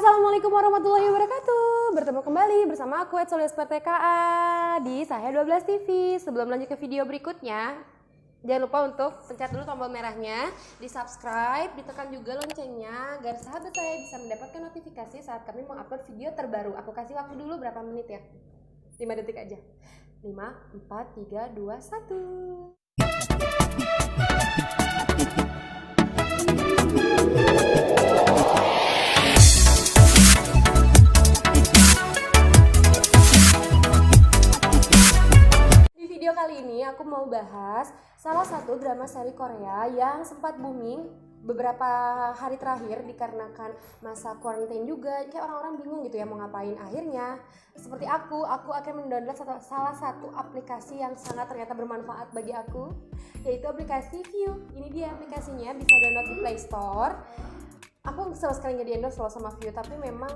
Assalamualaikum warahmatullahi wabarakatuh. Bertemu kembali bersama aku Etsolias PTKA di Sahya 12 TV. Sebelum lanjut ke video berikutnya, jangan lupa untuk pencet dulu tombol merahnya, di subscribe, ditekan juga loncengnya agar sahabat saya bisa mendapatkan notifikasi saat kami mengupload video terbaru. Aku kasih waktu dulu berapa menit ya? 5 detik aja. 5, 4, 3, 2, 1. Di video kali ini aku mau bahas salah satu drama seri Korea yang sempat booming beberapa hari terakhir dikarenakan masa quarantine juga. Kayak orang-orang bingung gitu ya mau ngapain. Akhirnya seperti aku akan mendownload salah satu aplikasi yang sangat ternyata bermanfaat bagi aku, yaitu aplikasi Viu. Ini dia aplikasinya, bisa download di Play Store. Aku sama sekali nggak di-endorse loh sama Viu, tapi memang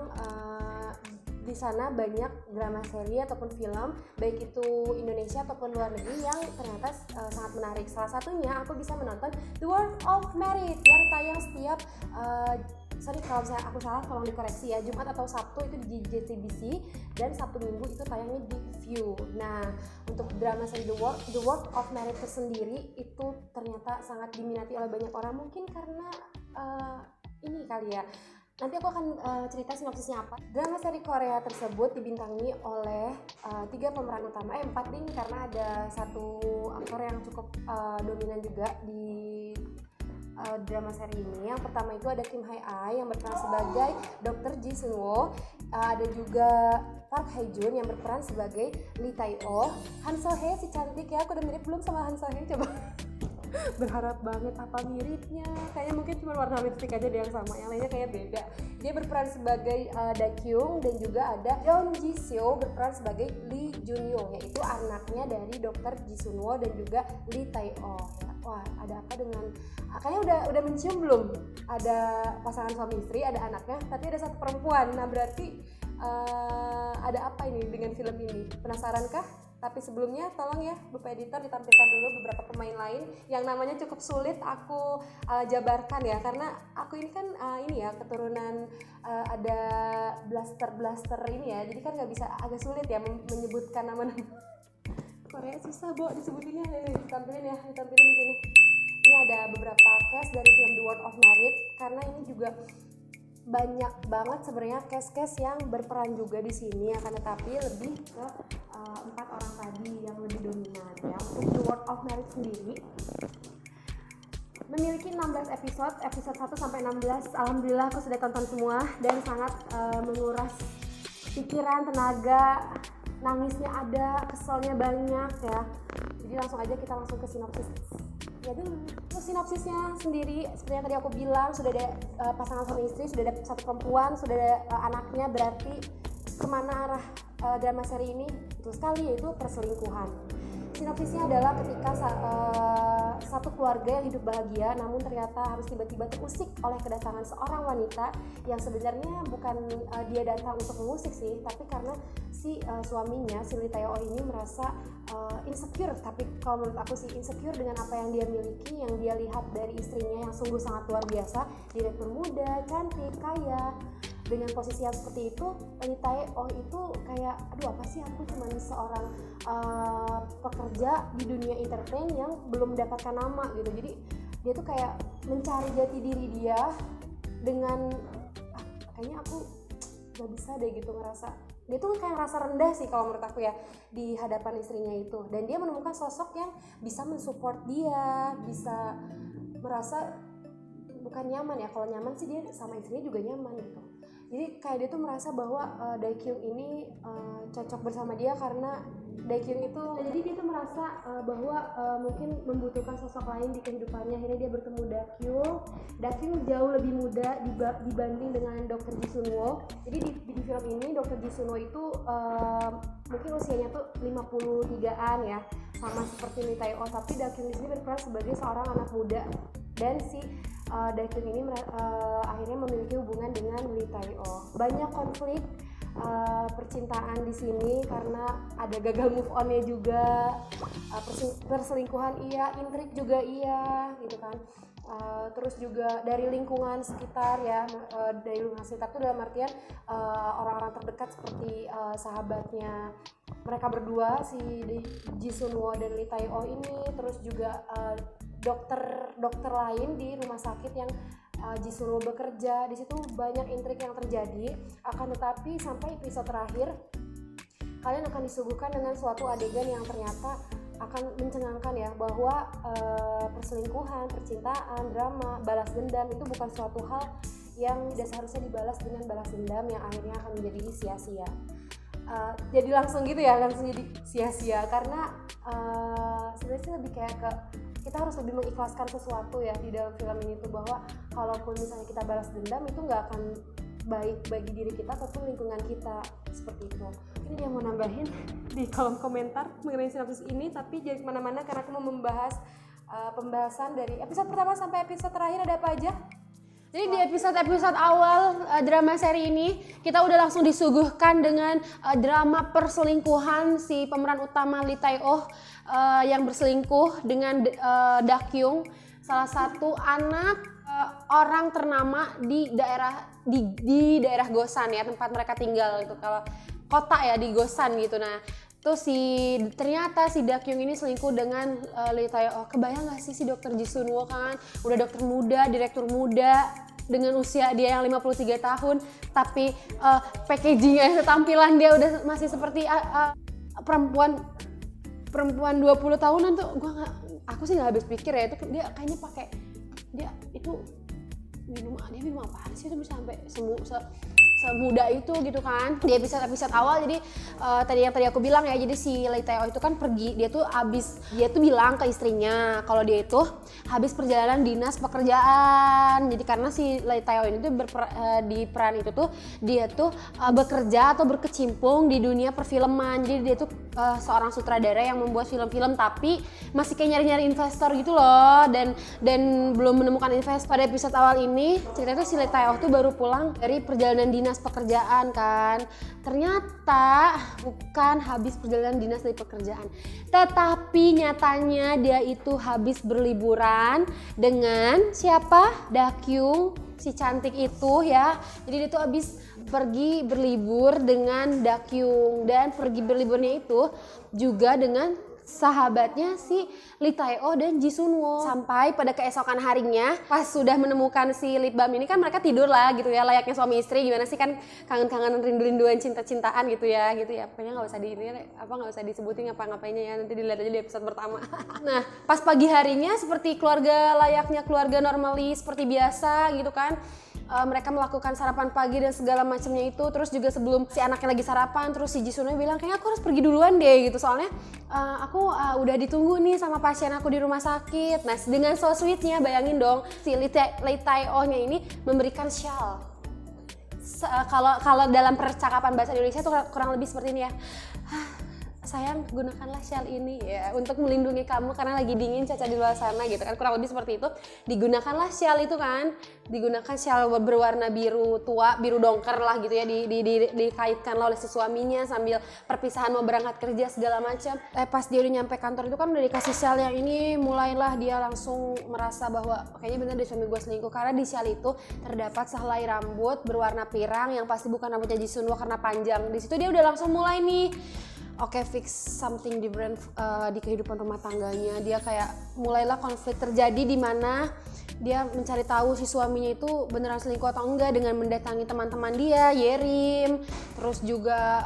di sana banyak drama seri ataupun film, baik itu Indonesia ataupun luar negeri, yang ternyata sangat menarik. Salah satunya aku bisa menonton The World of Merit yang tayang setiap sorry kalau aku salah tolong dikoreksi ya, Jumat atau Sabtu itu di JTBC, dan Sabtu Minggu itu tayangnya di Viu. Nah, untuk drama seri The World of Merit tersendiri itu ternyata sangat diminati oleh banyak orang, mungkin karena ini kali ya. Nanti aku akan cerita sinopsisnya apa. Drama seri Korea tersebut dibintangi oleh 3 pemeran utama, 4 ding, karena ada satu aktor yang cukup dominan juga di drama seri ini. Yang pertama itu ada Kim Hae Ai yang berperan sebagai Dr. Ji Sun Woo. Ada juga Park Hae Jun yang berperan sebagai Lee Tae Oh. Han So Hye si cantik ya, aku udah mirip belum sama Han So Hye, coba berharap banget apa miripnya. Kayaknya mungkin cuma warna lipstick aja deh yang sama, yang lainnya kayak beda. Dia berperan sebagai Dakyung, dan juga ada Yeon Ji Seo berperan sebagai Lee Jun Young, yaitu anaknya dari Dr. Ji Sun Woo dan juga Lee Tae Oh. Wah, ada apa dengan kayaknya udah mencium belum? Ada pasangan suami istri, ada anaknya, tapi ada satu perempuan. Nah, berarti ada apa ini dengan film ini? Penasarankah? Tapi sebelumnya tolong ya Bapak Editor ditampilkan dulu beberapa pemain lain yang namanya cukup sulit aku jabarkan ya, karena aku ini kan ini ya keturunan ada blaster ini ya, jadi kan nggak bisa, agak sulit ya menyebutkan nama-nama Korea, susah Bo disebutinnya. Ditampilin di sini. Ini ada beberapa cast dari film The World of Merit, karena ini juga banyak banget sebenarnya cast yang berperan juga di sini, akan tetapi lebih ke 4 orang tadi yang lebih dominan ya. Untuk The World of Merit sendiri memiliki 16 episode 1 sampai 16. Alhamdulillah aku sudah tonton semua dan sangat menguras pikiran, tenaga, nangisnya ada, keselnya banyak ya. Jadi langsung aja kita langsung ke sinopsis. Jadi sinopsisnya sendiri seperti yang tadi aku bilang, sudah ada pasangan suami istri, sudah ada satu perempuan, sudah ada anaknya. Berarti kemana arah drama seri ini? Betul sekali, yaitu perselingkuhan. Sinopsisnya adalah ketika satu keluarga yang hidup bahagia, namun ternyata harus tiba-tiba terusik oleh kedatangan seorang wanita yang sebenarnya bukan dia datang untuk mengusik sih, tapi karena si suaminya, si Lee Tae Oh ini merasa insecure. Tapi kalau menurut aku sih insecure dengan apa yang dia miliki, yang dia lihat dari istrinya yang sungguh sangat luar biasa, direktur muda, cantik, kaya. Dengan posisi yang seperti itu, Lee Tae Oh itu kayak, aduh apa sih, aku cuma seorang pekerja di dunia entertain yang belum mendapatkan nama gitu. Jadi dia tuh kayak mencari jati diri dia dengan kayaknya aku gak bisa deh gitu, ngerasa dia tuh kayak ngerasa rendah sih kalau menurut aku ya di hadapan istrinya itu. Dan dia menemukan sosok yang bisa mensupport dia, bisa merasa bukan nyaman ya, kalau nyaman sih dia sama istrinya juga nyaman gitu. Jadi kayak dia tuh merasa bahwa Daekyung ini cocok bersama dia karena Daekyung itu, jadi dia tuh merasa bahwa mungkin membutuhkan sosok lain di kehidupannya. Akhirnya dia bertemu Daekyung jauh lebih muda dibanding dengan Dr. Ji Sun Woo. Jadi di film ini Dr. Ji Sun Woo itu mungkin usianya tuh 53-an ya, sama seperti Lee Tae Oh, tapi Daekyung di sini berperan sebagai seorang anak muda, dan si Daekyung ini akhirnya memiliki hubungan dengan Lee Tae Oh. Banyak konflik percintaan di sini karena ada gagal move on-nya juga, perselingkuhan iya, intrik juga iya gitu kan. Terus juga dari lingkungan sekitar ya, dari lingkungan sekitar itu dalam artian orang-orang terdekat seperti sahabatnya mereka berdua, si Ji Sunwo dan Lee Tae-oh ini, terus juga dokter lain di rumah sakit yang Ji Sunwo bekerja. Di situ banyak intrik yang terjadi, akan tetapi sampai episode terakhir kalian akan disuguhkan dengan suatu adegan yang ternyata akan mencengangkan ya, bahwa perselingkuhan, percintaan, drama, balas dendam itu bukan suatu hal yang tidak seharusnya dibalas dengan balas dendam yang akhirnya akan menjadi sia-sia. Jadi langsung gitu ya, langsung jadi sia-sia karena sebenarnya lebih kayak ke kita harus lebih mengikhlaskan sesuatu ya di dalam film ini tuh, bahwa kalaupun misalnya kita balas dendam itu nggak akan baik bagi diri kita ataupun lingkungan kita, seperti itu. Ini dia mau nambahin di kolom komentar mengenai sinopsis ini, tapi jangan kemana-mana karena aku mau membahas pembahasan dari episode pertama sampai episode terakhir ada apa aja. Jadi di episode awal drama seri ini kita udah langsung disuguhkan dengan drama perselingkuhan si pemeran utama Lee Tae-oh yang berselingkuh dengan Dakyung, salah satu anak orang ternama di daerah Gosan ya, tempat mereka tinggal itu, kalau kota ya di Gosan gitu. Nah, tuh ternyata si Dakyung ini selingkuh dengan Lee Tae-oh. Kebayang gak sih si dokter Ji Sunwo kan udah dokter muda, direktur muda dengan usia dia yang 53 tahun, tapi packagingnya, tampilan dia udah masih seperti perempuan 20 tahunan tuh. Aku sih nggak habis pikir ya, itu dia kayaknya pakai, dia itu minum apa sih itu bisa sampai semuda itu gitu kan di episode awal. Jadi tadi aku bilang ya, jadi si Lee Tae-oh itu kan pergi, dia tuh bilang ke istrinya kalau dia itu habis perjalanan dinas pekerjaan. Jadi karena si Lee Tae-oh ini tuh di peran itu tuh dia tuh bekerja atau berkecimpung di dunia perfilman. Jadi dia tuh seorang sutradara yang membuat film-film tapi masih kayak nyari-nyari investor gitu loh, dan belum menemukan investor. Pada episode awal ini ceritanya tuh si Lee Tae-oh tuh baru pulang dari perjalanan dinas pekerjaan kan. Ternyata bukan habis perjalanan dinas dari pekerjaan, tetapi nyatanya dia itu habis berliburan dengan siapa? Dakyung, si cantik itu ya. Jadi dia tuh habis pergi berlibur dengan Dakyung, dan pergi berliburnya itu juga dengan sahabatnya si Lee Tae-oh dan Ji Sunwo. Sampai pada keesokan harinya pas sudah menemukan si lip balm ini kan mereka tidur lah gitu ya, layaknya suami istri. Gimana sih kan, kangen-kangenan, rindu-rinduan, cinta-cintaan gitu ya pokoknya nggak usah disebutin ngapa-ngapainnya ya, nanti dilihat aja di episode pertama. Nah, pas pagi harinya seperti keluarga, layaknya keluarga normally seperti biasa gitu kan, mereka melakukan sarapan pagi dan segala macamnya itu. Terus juga sebelum si anaknya lagi sarapan, terus si Ji Sunwo bilang kayaknya aku harus pergi duluan deh gitu, soalnya aku udah ditunggu nih sama pasien aku di rumah sakit. Nah, dengan so sweetnya, bayangin dong si Lee Tae-oh-nya ini memberikan shawl. Kalau dalam percakapan bahasa Indonesia tuh kurang lebih seperti ini ya. Sayang, gunakanlah shawl ini ya untuk melindungi kamu karena lagi dingin Caca di luar sana gitu kan, kurang lebih seperti itu. Digunakanlah shawl itu kan, digunakan shawl berwarna biru tua, biru dongker lah gitu ya, dikaitkanlah oleh si suaminya sambil perpisahan mau berangkat kerja segala macam. Pas dia udah nyampe kantor itu kan udah dikasih shawl yang ini, mulailah dia langsung merasa bahwa kayaknya bener deh suami gue selingkuh, karena di shawl itu terdapat sehelai rambut berwarna pirang yang pasti bukan rambutnya Ji Sunwo karena panjang. Di situ dia udah langsung mulai nih, oke, fix something different di kehidupan rumah tangganya. Dia kayak mulailah konflik terjadi di mana dia mencari tahu si suaminya itu beneran selingkuh atau enggak dengan mendatangi teman-teman dia, Yerim, terus juga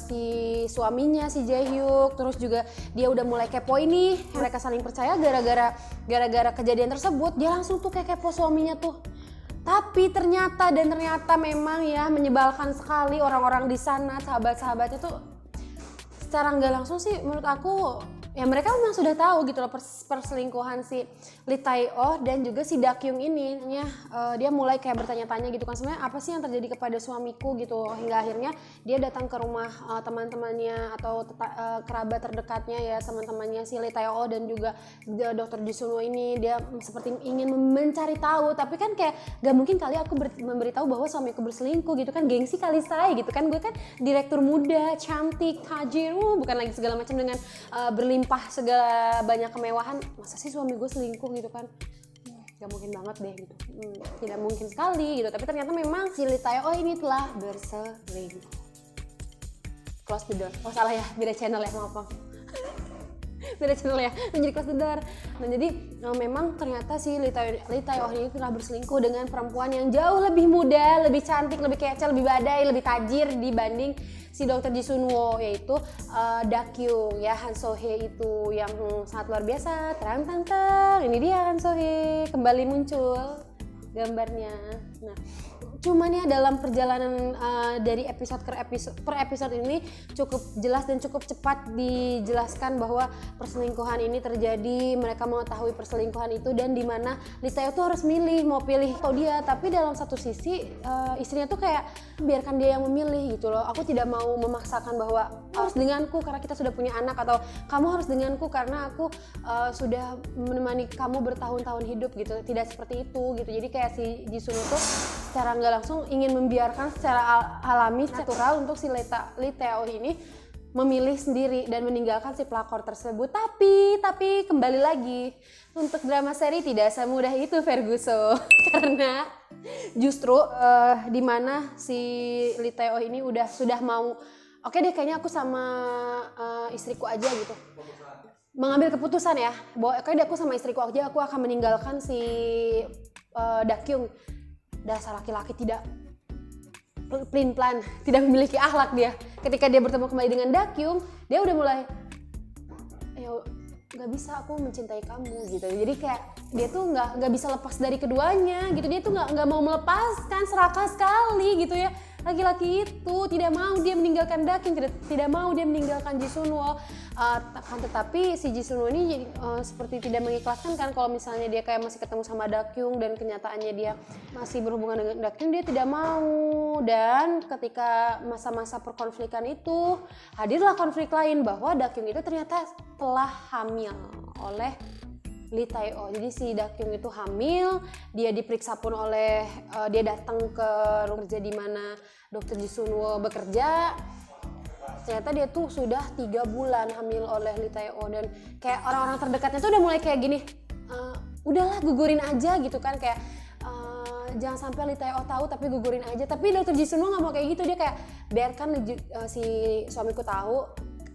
si suaminya si Jae-hyuk, terus juga dia udah mulai kepo ini. Mereka saling percaya gara-gara kejadian tersebut, dia langsung tuh kayak kepo suaminya tuh. Tapi ternyata memang ya menyebalkan sekali orang-orang di sana, sahabat-sahabatnya tuh secara nggak langsung sih menurut aku ya mereka memang sudah tahu gitu loh perselingkuhan si Lee Tae-oh dan juga si Dakyung ini. Dia mulai kayak bertanya-tanya gitu kan, sebenarnya apa sih yang terjadi kepada suamiku gitu, hingga akhirnya dia datang ke rumah teman-temannya atau kerabat terdekatnya ya, teman-temannya si Lee Tae-oh dan juga dokter Ji Sunwo ini. Dia seperti ingin mencari tahu, tapi kan kayak gak mungkin kali aku memberitahu bahwa suamiku berselingkuh gitu kan, gengsi kali saya gitu kan, gue kan direktur muda, cantik, tajir, bukan lagi segala macam dengan berlimpah segala banyak kemewahan, masa sih suami gue selingkuh gitu kan. Gak mungkin banget deh gitu, tidak mungkin sekali gitu. Tapi ternyata memang si Lee Tae-oh ini telah berselingkuh. Close the door. Oh salah ya, beda channel ya, maaf. Beda channel ya, menjadi close the door. Nah jadi memang ternyata si Lee Tae-oh ini telah berselingkuh dengan perempuan yang jauh lebih muda, lebih cantik, lebih kece, lebih badai, lebih tajir dibanding si Dr. Ji Sun-woo, yaitu Da-kyung ya, Han So-hye itu yang sangat luar biasa. Terang-tang, ini dia Han So-hye kembali muncul gambarnya. Nah, cuman ya dalam perjalanan dari episode ke episode ini cukup jelas dan cukup cepat dijelaskan bahwa perselingkuhan ini terjadi, mereka mengetahui perselingkuhan itu, dan dimana Lee Tae-oh tuh harus milih mau pilih atau dia. Tapi dalam satu sisi istrinya tuh kayak biarkan dia yang memilih gitu loh, aku tidak mau memaksakan bahwa harus denganku karena kita sudah punya anak, atau kamu harus denganku karena aku sudah menemani kamu bertahun-tahun hidup gitu. Tidak seperti itu gitu. Jadi kayak si Ji Sun tuh secara nggak langsung ingin membiarkan secara alami, natural untuk si Lee Tae-oh ini memilih sendiri dan meninggalkan si pelakor tersebut. Tapi kembali lagi, untuk drama seri tidak semudah itu Ferguson. Karena justru dimana si Lee Tae-oh ini sudah mau, oke deh kayaknya aku sama istriku aja gitu, mengambil keputusan ya bahwa oke deh aku sama istriku aja, aku akan meninggalkan si Da-kyung. Dasar laki-laki tidak pelin-pelan, tidak memiliki akhlak dia. Ketika dia bertemu kembali dengan Da-kyung, dia udah mulai, ya nggak bisa aku mencintai kamu gitu. Jadi kayak dia tuh nggak bisa lepas dari keduanya gitu. Dia tuh nggak mau melepaskan, serakah sekali gitu ya. Laki-laki itu tidak mau dia meninggalkan Da-kyung, tidak mau dia meninggalkan Ji Sun-woo. Tetapi si Ji Sun-woo ini seperti tidak mengikhlaskan kan kalau misalnya dia kayak masih ketemu sama Da-kyung dan kenyataannya dia masih berhubungan dengan Da-kyung, dia tidak mau. Dan ketika masa-masa perkonflikan itu, hadirlah konflik lain bahwa Da-kyung itu ternyata telah hamil oleh Lee Tae-oh. Jadi si Da-kyung itu hamil, dia diperiksa pun oleh dia datang ke rumah kerja di mana Dr. Ji Sun-woo bekerja. Ternyata dia tuh sudah 3 bulan hamil oleh Lee Tae-oh, dan kayak orang-orang terdekatnya tuh udah mulai kayak gini, udahlah gugurin aja gitu kan, kayak jangan sampai Lee Tae-oh tahu tapi gugurin aja. Tapi Dr. Ji Sun-woo nggak mau kayak gitu, dia kayak biarkan si suamiku tahu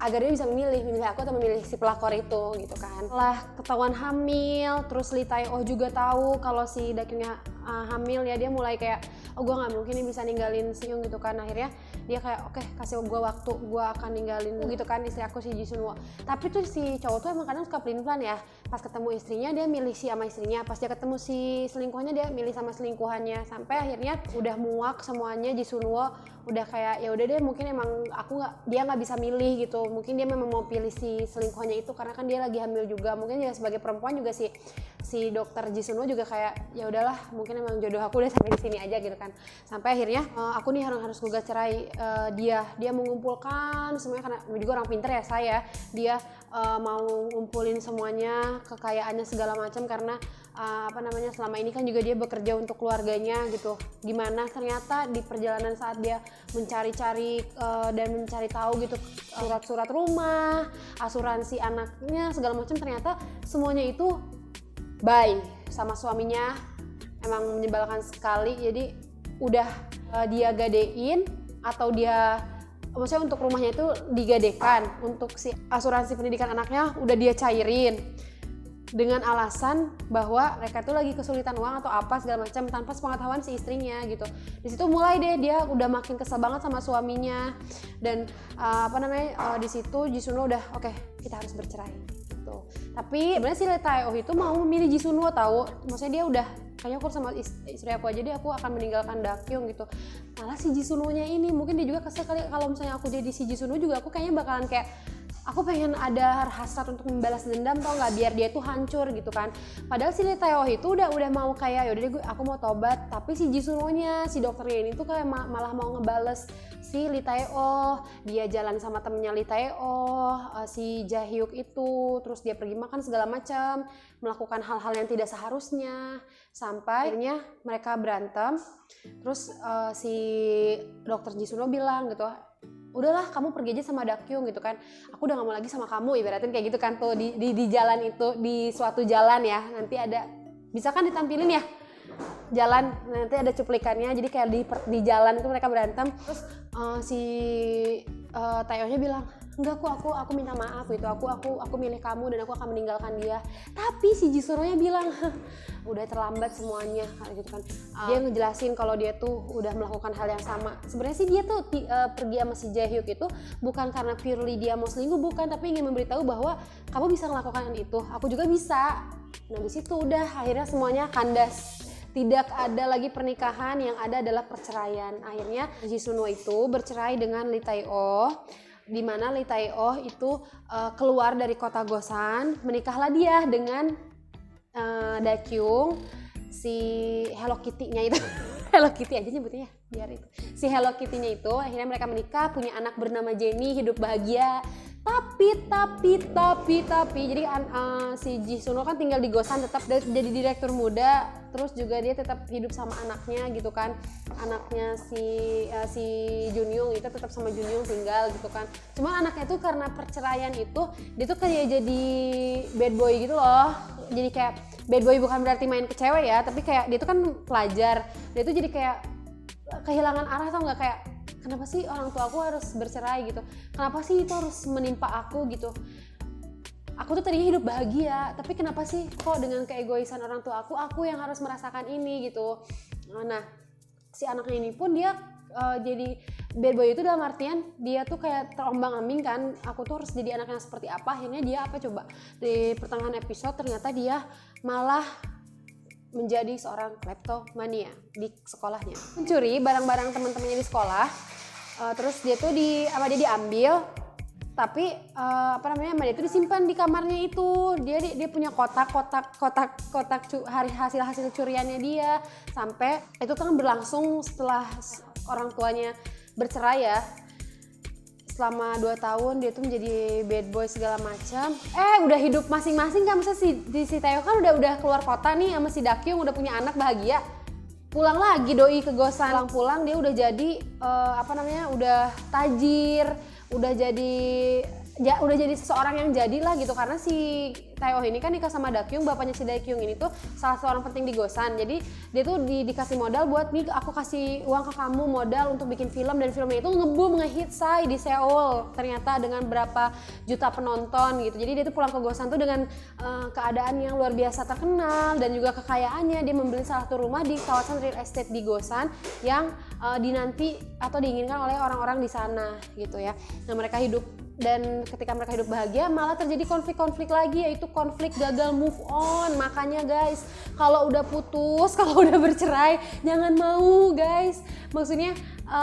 agar dia bisa memilih aku atau memilih si pelakor itu gitu kan. Setelah ketahuan hamil, terus Lee Tae-oh juga tahu kalau si Da-kyungnya hamil ya, dia mulai kayak oh gue nggak mungkin nih bisa ninggalin si Young gitu kan. Akhirnya dia kayak oke, kasih gue waktu, gue akan ninggalin gitu kan istri aku si Ji Sun-woo. Tapi tuh si cowok tuh emang kadang suka pelin-pelan ya. Pas ketemu istrinya dia milih si sama istrinya, pas dia ketemu si selingkuhannya dia milih sama selingkuhannya, sampai akhirnya udah muak semuanya. Ji Sun-woo udah kayak ya udah deh, mungkin emang dia nggak bisa milih gitu, mungkin dia memang mau pilih si selingkuhannya itu karena kan dia lagi hamil juga. Mungkin ya sebagai perempuan juga si dokter Ji Sun-woo juga kayak ya udahlah, mungkin emang jodoh aku udah sampai di sini aja gitu kan. Sampai akhirnya aku nih harus gugat cerai dia mengumpulkan semuanya karena juga orang pinter ya dia mau ngumpulin semuanya, kekayaannya segala macam karena selama ini kan juga dia bekerja untuk keluarganya gitu. Dimana ternyata di perjalanan saat dia mencari-cari dan mencari tahu gitu surat-surat rumah, asuransi anaknya segala macam, ternyata semuanya itu bye sama suaminya. Emang menyebalkan sekali. Jadi udah dia gadein atau dia maksudnya untuk rumahnya itu digadekan, untuk si asuransi pendidikan anaknya udah dia cairin dengan alasan bahwa mereka tuh lagi kesulitan uang atau apa segala macam tanpa sepengetahuan si istrinya gitu. Di situ mulai deh dia udah makin kesel banget sama suaminya, dan di situ Ji Sun-woo udah oke, kita harus bercerai gitu. Tapi sebenarnya si Lee Tae-oh itu mau memilih Ji Sun-woo tahu, maksudnya dia udah kayaknya aku sama istri aku aja deh, aku akan meninggalkan Da-kyung gitu. Malah si Ji Sun-woo-nya ini mungkin dia juga kesel kali, kalau misalnya aku jadi si Ji Sun-woo juga aku kayaknya bakalan kayak aku pengen ada hasrat untuk membalas dendam tau nggak, biar dia tuh hancur gitu kan. Padahal si Lee Tae-oh itu udah mau kayak yaudah deh aku mau tobat, tapi si Ji Sun-woo-nya, si dokternya ini tuh kayak malah mau ngebales si Lee Tae-oh. Dia jalan sama temennya Lee Tae-oh, si Jae-hyuk itu, terus dia pergi makan segala macam, melakukan hal-hal yang tidak seharusnya, sampai akhirnya mereka berantem. Terus si dokter Ji Sun-woo bilang gitu, udahlah kamu pergi aja sama Da-kyung gitu kan, aku udah gak mau lagi sama kamu, ibaratin kayak gitu kan tuh di jalan itu, di suatu jalan ya, nanti ada bisa kan ditampilin ya jalan, nanti ada cuplikannya, jadi kayak di jalan itu mereka berantem, terus si Taeyohnya bilang enggak, aku minta maaf gitu, aku milih kamu dan aku akan meninggalkan dia. Tapi si Jisunonya bilang udah terlambat semuanya gitu kan. Dia ngejelasin kalau dia tuh udah melakukan hal yang sama. Sebenarnya sih dia tuh pergi sama si Jaehyuk itu bukan karena purely dia mau selingkuh, bukan, tapi ingin memberitahu bahwa kamu bisa melakukan itu, aku juga bisa. Nah di situ udah akhirnya semuanya kandas. Tidak ada lagi pernikahan, yang ada adalah perceraian. Akhirnya Jisuno itu bercerai dengan Lee Tae-oh, di mana Lee Tae-oh itu keluar dari kota Gosan, menikahlah dia dengan Dakyung, si Hello Kitty-nya itu. Hello Kitty aja nyebutnya ya, biar itu. Si Hello Kitty-nya itu akhirnya mereka menikah, punya anak bernama Jennie, hidup bahagia. Tapi jadi si Jisuno kan tinggal di Gosan, tetap jadi direktur muda, terus juga dia tetap hidup sama anaknya gitu kan, anaknya si Junyoung itu tetap sama Junyoung tinggal gitu kan. Cuma anaknya tuh karena perceraian itu dia tuh kayak jadi bad boy gitu loh, jadi kayak bad boy bukan berarti main ke cewek ya, tapi kayak dia tuh kan pelajar, dia tuh jadi kayak kehilangan arah, tau nggak, kayak kenapa sih orang tua aku harus bercerai gitu, kenapa sih itu harus menimpa aku gitu, aku tuh tadinya hidup bahagia, tapi kenapa sih kok dengan keegoisan orang tua aku yang harus merasakan ini gitu. Nah si anaknya ini pun dia jadi bad boy itu dalam artian dia tuh kayak terombang-ambing kan, aku tuh harus jadi anak yang seperti apa. Akhirnya dia apa coba, di pertengahan episode ternyata dia malah menjadi seorang kleptomania di sekolahnya, mencuri barang-barang teman-temannya di sekolah. Terus dia tuh dia diambil, tapi dia itu disimpan di kamarnya itu. Dia punya kotak hasil curiannya dia, sampai itu kan berlangsung setelah orang tuanya bercerai ya. Selama 2 tahun dia tuh menjadi bad boy segala macam. Udah hidup masing-masing kan, misalnya si Taeyo kan udah keluar kota nih sama si Dakyung, udah punya anak bahagia. Pulang lagi doi ke Gosan, pulang dia udah jadi udah tajir, udah jadi seseorang yang jadilah gitu, karena si Taeyo ini kan nikah sama Dakyung, bapaknya si Dakyung ini tuh salah seorang penting di Gosan. Jadi dia tuh dikasih modal buat, nih aku kasih uang ke kamu modal untuk bikin film, dan filmnya itu nge-boom, nge-hit say di Seoul ternyata dengan berapa juta penonton gitu. Jadi dia tuh pulang ke Gosan tuh dengan keadaan yang luar biasa terkenal dan juga kekayaannya. Dia membeli salah satu rumah di kawasan real estate di Gosan yang dinanti atau diinginkan oleh orang-orang di sana gitu ya. Nah mereka hidup, dan ketika mereka hidup bahagia malah terjadi konflik-konflik lagi, yaitu konflik gagal move on. Makanya guys, kalau udah putus, kalau udah bercerai, jangan mau guys, maksudnya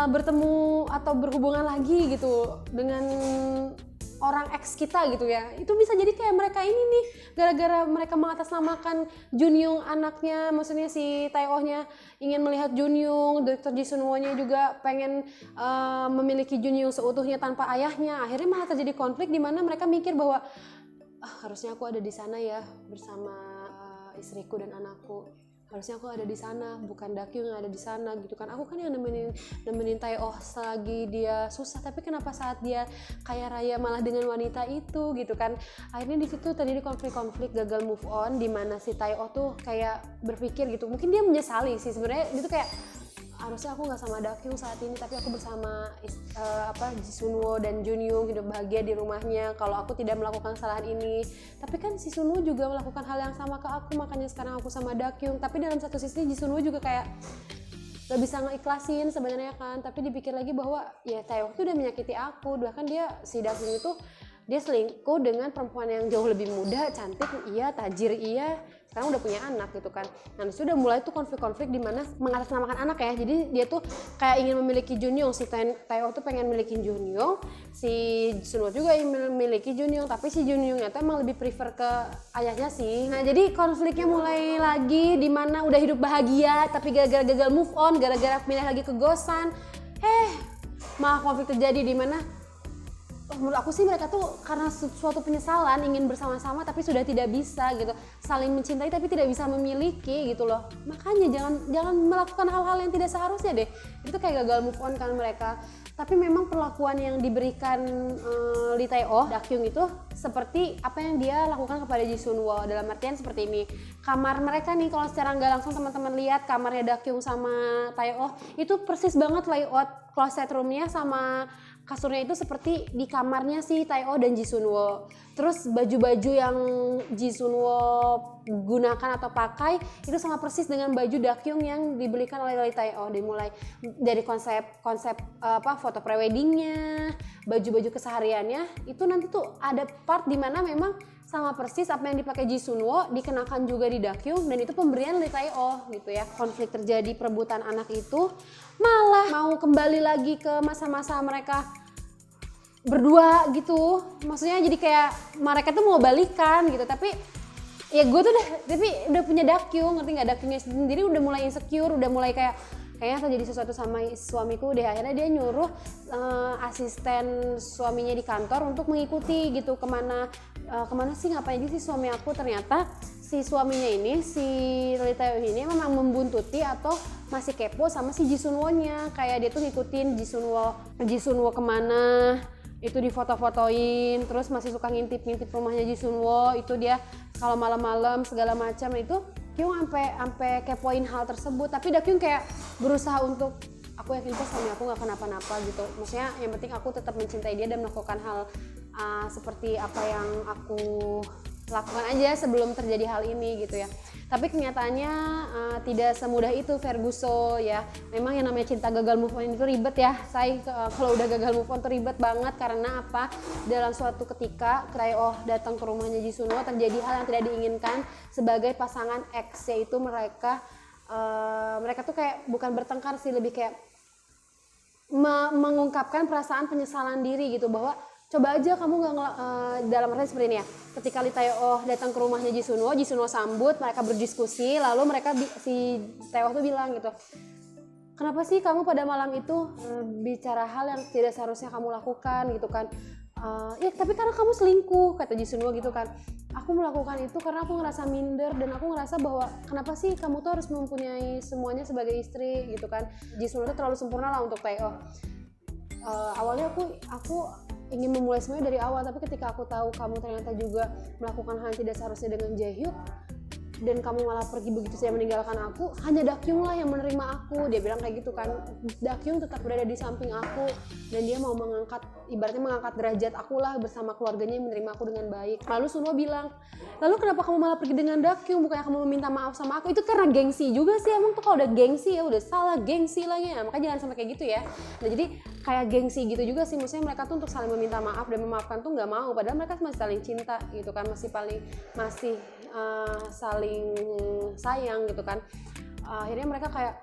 bertemu atau berhubungan lagi gitu dengan orang ex kita gitu ya. Itu bisa jadi kayak mereka ini nih, gara-gara mereka mengatasnamakan Junyoung anaknya, maksudnya si Taeyohnya ingin melihat Junyoung, Dr. Jisuno-nya juga pengen memiliki Junyoung seutuhnya tanpa ayahnya. Akhirnya malah terjadi konflik di mana mereka mikir bahwa harusnya aku ada di sana ya bersama istriku dan anakku. Harusnya aku ada di sana, bukan Dakyung yang ada di sana gitu kan. Aku kan yang nemenin Taeyoh selagi dia susah, tapi kenapa saat dia kaya raya malah dengan wanita itu gitu kan. Akhirnya di situ terjadi konflik-konflik gagal move on, di mana si Taeyoh tuh kayak berpikir gitu. Mungkin dia menyesali sih sebenarnya, itu kayak harusnya aku nggak sama Dakyung saat ini, tapi aku bersama Jisuno dan Junyoung hidup bahagia di rumahnya. Kalau aku tidak melakukan kesalahan ini, tapi kan si Jisuno juga melakukan hal yang sama ke aku, makanya sekarang aku sama Dakyung. Tapi dalam satu sisi Jisuno juga kayak gak bisa ngeiklasin sebenarnya kan, tapi dipikir lagi bahwa ya Taeyoh itu udah menyakiti aku. Bahkan si Dakyung itu dia selingkuh dengan perempuan yang jauh lebih muda, cantik iya, tajir iya, sekarang udah punya anak gitu kan. Nah disitu udah mulai tuh konflik-konflik di mana mengatasnamakan anak ya. Jadi dia tuh kayak ingin memiliki Junyoung, si Taeyoh tuh pengen memiliki Junyoung, si Jisuno juga ingin memiliki Junyoung, tapi si Junyoungnya tuh emang lebih prefer ke ayahnya sih. Nah jadi konfliknya mulai lagi di mana udah hidup bahagia, tapi gara-gara gagal move on, gara-gara pindah lagi ke Gosan, malah konflik terjadi di mana menurut aku sih mereka tuh karena suatu penyesalan ingin bersama-sama tapi sudah tidak bisa gitu, saling mencintai tapi tidak bisa memiliki gitu loh. Makanya jangan melakukan hal-hal yang tidak seharusnya deh. Itu kayak gagal move on kan mereka. Tapi memang perlakuan yang diberikan Lee Tae-oh, Dakyung itu seperti apa yang dia lakukan kepada Ji Sun-woo. Dalam artian seperti ini, kamar mereka nih kalau secara nggak langsung teman-teman lihat kamarnya Dakyung sama Tae-oh itu persis banget layout closet roomnya sama kasurnya itu seperti di kamarnya si Tae-oh dan Ji Sun-woo. Terus baju-baju yang Ji Sun-woo gunakan atau pakai itu sama persis dengan baju Dakyung yang dibelikan oleh Lee Tae-oh. Dimulai dari konsep foto preweddingnya, baju-baju kesehariannya itu nanti tuh ada part dimana memang sama persis apa yang dipakai Ji Sun-woo dikenakan juga di Dakyung, dan itu pemberian Lee Tae-oh gitu ya. Konflik terjadi, perebutan anak itu malah mau kembali lagi ke masa-masa mereka berdua gitu. Maksudnya jadi kayak mereka tuh mau balikan gitu, tapi ya gue tuh udah punya Dakyung, ngerti nggak? Dakyungnya sendiri udah mulai insecure, udah mulai kayaknya terjadi sesuatu sama suamiku deh. Akhirnya dia nyuruh asisten suaminya di kantor untuk mengikuti gitu kemana sih, ngapain aja sih suami aku. Ternyata si suaminya ini, si Lee Tae-oh ini memang membuntuti atau masih kepo sama si Ji Sun-woo-nya. Kayak dia tuh ngikutin Ji Sun-woo kemana, itu difoto-fotoin, terus masih suka ngintip-ngintip rumahnya Ji Sun-woo. Itu dia kalau malam-malam segala macam itu Kyung sampai kepoin hal tersebut. Tapi Dakyung kayak berusaha untuk, aku yakin kok suami aku nggak kenapa-napa gitu. Maksudnya yang penting aku tetap mencintai dia dan melakukan hal seperti apa yang aku lakukan aja sebelum terjadi hal ini gitu ya. Tapi kenyataannya tidak semudah itu Ferguson ya. Memang yang namanya cinta gagal move on itu ribet ya. Kalau udah gagal move on tuh ribet banget. Karena apa? Dalam suatu ketika Tae-oh datang ke rumahnya Ji Sun-woo, terjadi hal yang tidak diinginkan sebagai pasangan X, yaitu mereka tuh kayak bukan bertengkar sih, lebih kayak mengungkapkan perasaan penyesalan diri gitu, bahwa coba aja kamu nggak dalam arti seperti ini ya. Ketika Lee Tae-oh datang ke rumahnya Ji Sun-woo sambut, mereka berdiskusi, lalu si Tae-oh tuh bilang gitu, kenapa sih kamu pada malam itu bicara hal yang tidak seharusnya kamu lakukan gitu kan. Ya tapi karena kamu selingkuh, kata Ji Sun-woo gitu kan. Aku melakukan itu karena aku ngerasa minder dan aku ngerasa bahwa kenapa sih kamu tuh harus mempunyai semuanya sebagai istri gitu kan. Ji Sun-woo tuh terlalu sempurna lah untuk Tae-oh. Awalnya aku ingin memulai semuanya dari awal, tapi ketika aku tahu kamu ternyata juga melakukan hal yang tidak seharusnya dengan Jae-hyuk dan kamu malah pergi begitu saja meninggalkan aku, hanya Dakyung lah yang menerima aku. Dia bilang kayak gitu kan. Dakyung tetap berada di samping aku dan dia mau ibaratnya mengangkat derajat aku lah bersama keluarganya yang menerima aku dengan baik. Lalu Sun-woo bilang, lalu kenapa kamu malah pergi dengan Dakyung, bukannya kamu meminta maaf sama aku? Itu karena gengsi juga sih. Emang tuh kalau udah gengsi ya udah salah, gengsi lagi ya. Makanya jangan sampai kayak gitu ya. Nah jadi kayak gengsi gitu juga sih, maksudnya mereka tuh untuk saling meminta maaf dan memaafkan tuh nggak mau, padahal mereka masih saling cinta gitu kan, masih saling sayang gitu kan. Akhirnya mereka kayak,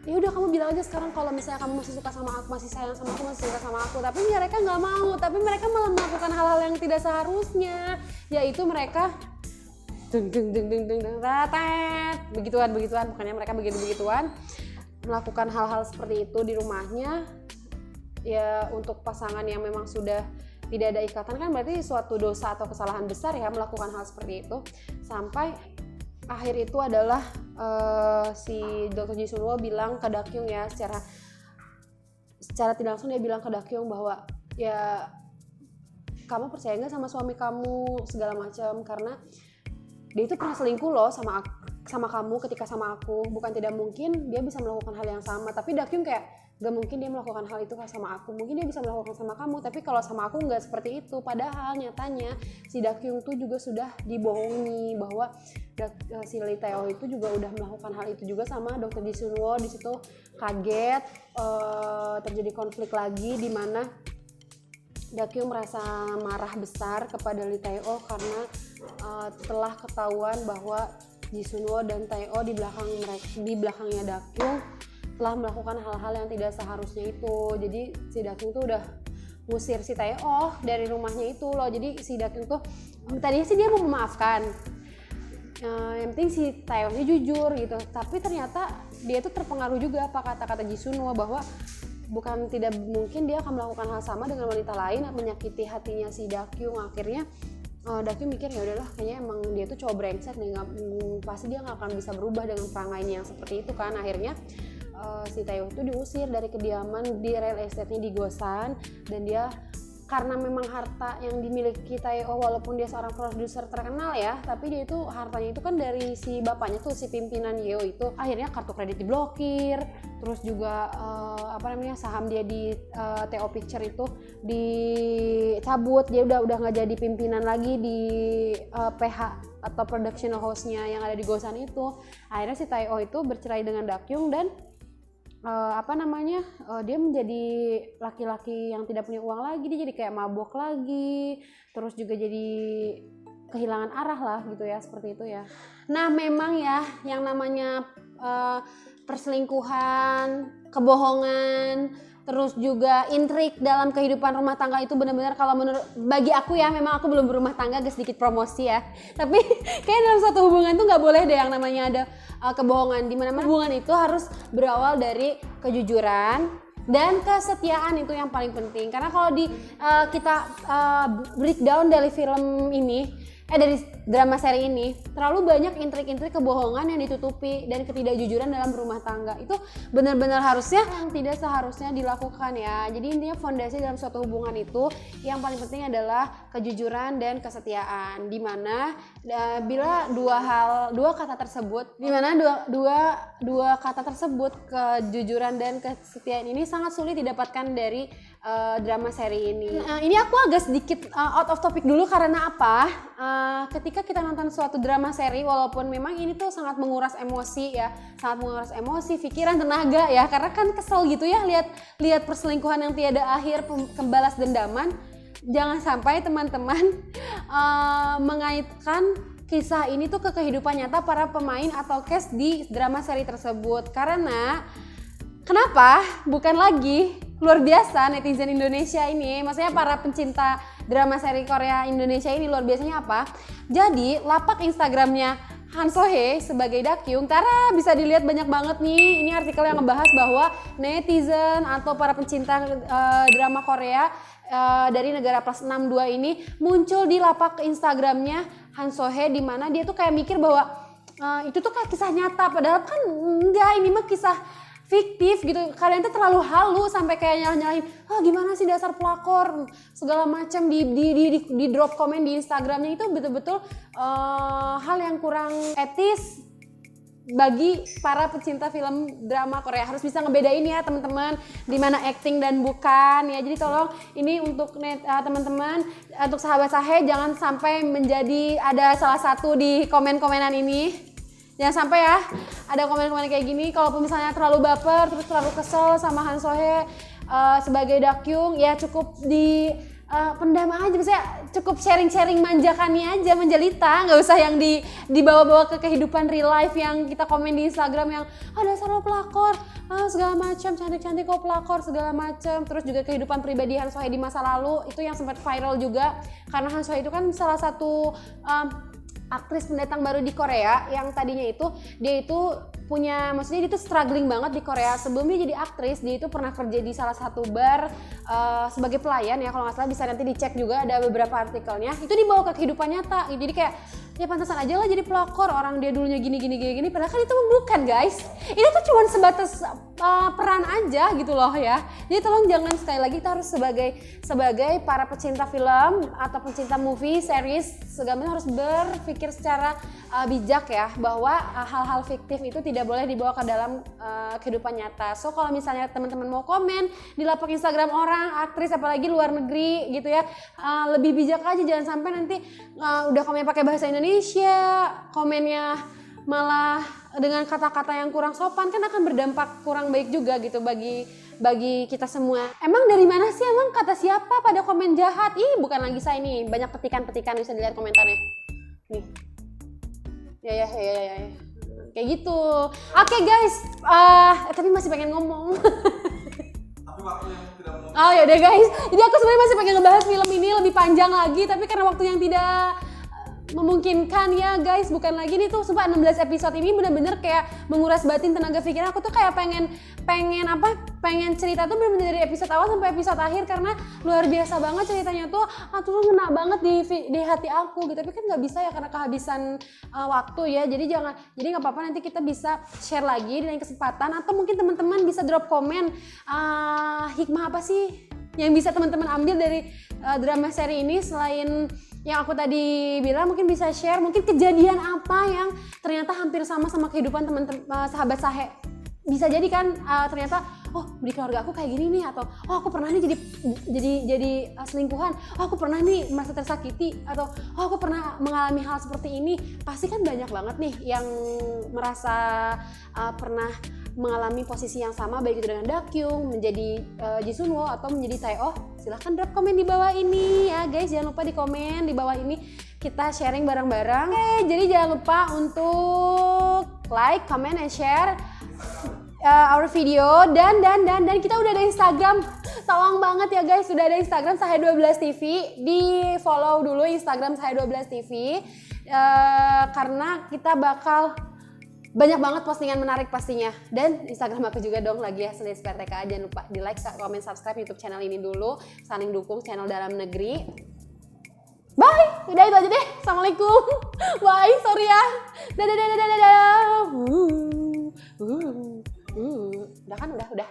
ya udah kamu bilang aja sekarang kalau misalnya kamu masih suka sama aku, masih sayang sama aku, masih cinta sama aku. Tapi mereka nggak mau, tapi mereka malah melakukan hal-hal yang tidak seharusnya, yaitu mereka begituan, bukannya mereka begituan melakukan hal-hal seperti itu di rumahnya. Ya untuk pasangan yang memang sudah tidak ada ikatan kan berarti suatu dosa atau kesalahan besar ya melakukan hal seperti itu. Sampai akhir itu adalah si Dr. Ji Sun-woo bilang ke Dakyung ya, secara tidak langsung dia bilang ke Dakyung bahwa ya kamu percaya nggak sama suami kamu segala macam, karena dia itu pernah selingkuh loh sama kamu ketika sama aku. Bukan tidak mungkin dia bisa melakukan hal yang sama, tapi Dakyung kayak gak mungkin dia melakukan hal itu sama aku, mungkin dia bisa melakukan sama kamu, tapi kalau sama aku nggak seperti itu. Padahal nyatanya si Dakyung tuh juga sudah dibohongi bahwa si Lee Tae-oh itu juga udah melakukan hal itu juga sama Dr. Ji Sun-woo. Di situ kaget, terjadi konflik lagi di mana Dakyung merasa marah besar kepada Lee Tae-oh karena telah ketahuan bahwa Ji Sun-woo dan Tae-oh di belakangnya Dakyung telah melakukan hal-hal yang tidak seharusnya itu. Jadi si Dakyung tuh udah ngusir si Tae-oh dari rumahnya itu loh. Jadi si Dakyung tuh tadinya sih dia mau memaafkan, yang penting si Tae-ohnya jujur gitu. Tapi ternyata dia tuh terpengaruh juga apa kata-kata Ji Sun-woo bahwa bukan tidak mungkin dia akan melakukan hal sama dengan wanita lain, menyakiti hatinya si Dakyung. Akhirnya Dakyung mikir ya udahlah, kayaknya emang dia tuh cowok brengsek nih, pasti dia nggak akan bisa berubah dengan perangainya yang seperti itu kan. Akhirnya si Taeyong itu diusir dari kediaman di real estate-nya di Gosan, dan dia karena memang harta yang dimiliki Taeyong walaupun dia seorang produser terkenal ya, tapi dia itu hartanya itu kan dari si bapaknya tuh, si pimpinan Yeo itu. Akhirnya kartu kredit diblokir, terus juga saham dia di TO Picture itu dicabut, dia udah nggak jadi pimpinan lagi di PH atau production house-nya yang ada di Gosan itu. Akhirnya si Taeyong itu bercerai dengan Dakyung dan dia menjadi laki-laki yang tidak punya uang lagi, dia jadi kayak mabok lagi, terus juga jadi kehilangan arah lah gitu ya, seperti itu ya. Nah memang ya yang namanya perselingkuhan, kebohongan, terus juga intrik dalam kehidupan rumah tangga itu benar-benar, kalau menurut bagi aku ya, memang aku belum berumah tangga, agak sedikit promosi ya, tapi kayak dalam satu hubungan tuh nggak boleh deh yang namanya ada kebohongan. Dimana hubungan itu harus berawal dari kejujuran dan kesetiaan, itu yang paling penting. Karena kalau kita breakdown dari film ini, dari drama seri ini, terlalu banyak intrik-intrik kebohongan yang ditutupi dan ketidakjujuran dalam rumah tangga. Itu benar-benar harusnya yang tidak seharusnya dilakukan ya. Jadi intinya fondasi dalam suatu hubungan itu yang paling penting adalah kejujuran dan kesetiaan. Dimana bila dua kata tersebut, dua kata tersebut, kejujuran dan kesetiaan ini sangat sulit didapatkan dari drama seri ini. Ini aku agak sedikit out of topic dulu, karena apa? Ketika kita nonton suatu drama seri, walaupun memang ini tuh sangat menguras emosi ya, sangat menguras emosi, pikiran, tenaga ya, karena kan kesel gitu ya lihat perselingkuhan yang tiada akhir, pembalas dendaman. Jangan sampai teman-teman mengaitkan kisah ini tuh ke kehidupan nyata para pemain atau cast di drama seri tersebut. Karena kenapa? Bukan lagi luar biasa netizen Indonesia ini, maksudnya para pencinta drama seri Korea Indonesia ini luar biasanya apa? Jadi lapak Instagramnya Han So-hye sebagai Dakyung, Tara bisa dilihat banyak banget nih. Ini artikel yang ngebahas bahwa netizen atau para pencinta drama Korea dari negara plus 62 ini muncul di lapak Instagramnya Han So-hye, di mana dia tuh kayak mikir bahwa itu tuh kayak kisah nyata, padahal kan enggak, ini mah kisah fiktif gitu. Kalian tuh terlalu halu sampai kayak nyalahin, gimana sih dasar pelakor segala macam, di drop komen di Instagramnya. Itu betul-betul hal yang kurang etis bagi para pecinta film drama Korea. Harus bisa ngebedain ya teman-teman, di mana acting dan bukan ya. Jadi tolong ini untuk teman-teman, untuk sahabat Sahe, jangan sampai menjadi ada salah satu di komen-komenan ini. Jangan sampai ya ada komen-komen kayak gini. Kalaupun misalnya terlalu baper, terus terlalu kesel sama Han So-hye sebagai Dakyung, ya cukup di pendam aja, misalnya cukup sharing-sharing manjakannya aja, menjelita, nggak usah yang dibawa-bawa ke kehidupan real life yang kita komen di Instagram yang dasar lo pelakor, segala macam, cantik-cantik kok pelakor segala macam. Terus juga kehidupan pribadi Han So-hye di masa lalu itu yang sempat viral juga, karena Han So-hye itu kan salah satu aktris pendatang baru di Korea yang tadinya itu dia itu punya, maksudnya dia itu struggling banget di Korea. Sebelum dia jadi aktris, dia itu pernah kerja di salah satu bar sebagai pelayan ya, kalau nggak salah, bisa nanti dicek juga, ada beberapa artikelnya. Itu dibawa ke kehidupan nyata, jadi kayak ya pantasan aja lah jadi pelakor, orang dia dulunya gini, padahal kan itu bukan guys, itu tuh cuma sebatas peran aja gitu loh ya. Jadi tolong jangan, sekali lagi kita harus sebagai para pecinta film atau pecinta movie, series, segalanya harus berpikir secara bijak ya, bahwa hal-hal fiktif itu tidak boleh dibawa ke dalam kehidupan nyata. So kalau misalnya teman-teman mau komen di lapak Instagram orang, aktris apalagi luar negeri gitu ya, lebih bijak aja, jangan sampai nanti udah komen pakai bahasa Indonesia, komennya malah dengan kata-kata yang kurang sopan, kan akan berdampak kurang baik juga gitu bagi kita semua. Emang dari mana sih, emang kata siapa pada komen jahat? Bukan lagi saya nih, banyak petikan-petikan, bisa dilihat komentarnya nih. Ya. Kayak gitu. Oke guys, tapi masih pengen ngomong. Tapi waktu yang tidak mau. Oh ya deh guys, jadi aku sebenarnya masih pengen ngebahas film ini lebih panjang lagi, tapi karena waktu yang tidak memungkinkan ya guys, bukan lagi nih tuh sumpah 16 episode ini bener-bener kayak menguras batin tenaga pikiran aku tuh kayak pengen cerita tuh bener-bener dari episode awal sampai episode akhir karena luar biasa banget ceritanya tuh tuh ngena banget di hati aku gitu, tapi kan nggak bisa ya karena kehabisan waktu ya, jadi nggak apa-apa, nanti kita bisa share lagi di lain kesempatan atau mungkin teman-teman bisa drop komen hikmah apa sih yang bisa teman-teman ambil dari drama seri ini selain yang aku tadi bilang, mungkin bisa share mungkin kejadian apa yang ternyata hampir sama kehidupan teman-teman sahabat Sahe. Bisa jadi kan ternyata di keluarga aku kayak gini nih, atau aku pernah nih jadi selingkuhan, aku pernah nih merasa tersakiti, atau aku pernah mengalami hal seperti ini. Pasti kan banyak banget nih yang merasa pernah mengalami posisi yang sama, baik itu dengan Dakyung, menjadi Jisunwo atau menjadi Taeoh. Silahkan drop komen di bawah ini ya guys, jangan lupa di komen di bawah ini, kita sharing bareng-bareng. Jadi jangan lupa untuk like, comment, and share our video, dan kita udah ada Instagram. Tolong banget ya guys, sudah ada Instagram Sahe12 TV, di follow dulu Instagram Sahe12 TV karena kita bakal banyak banget postingan menarik pastinya, dan Instagram aku juga dong lagi ya, Selis PRTK. Jangan lupa di like, comment, subscribe YouTube channel ini dulu, saling dukung channel dalam negeri. Bye, udah itu aja deh. Assalamualaikum. Bye, sorry ya. Dadah. Udah kan, udah.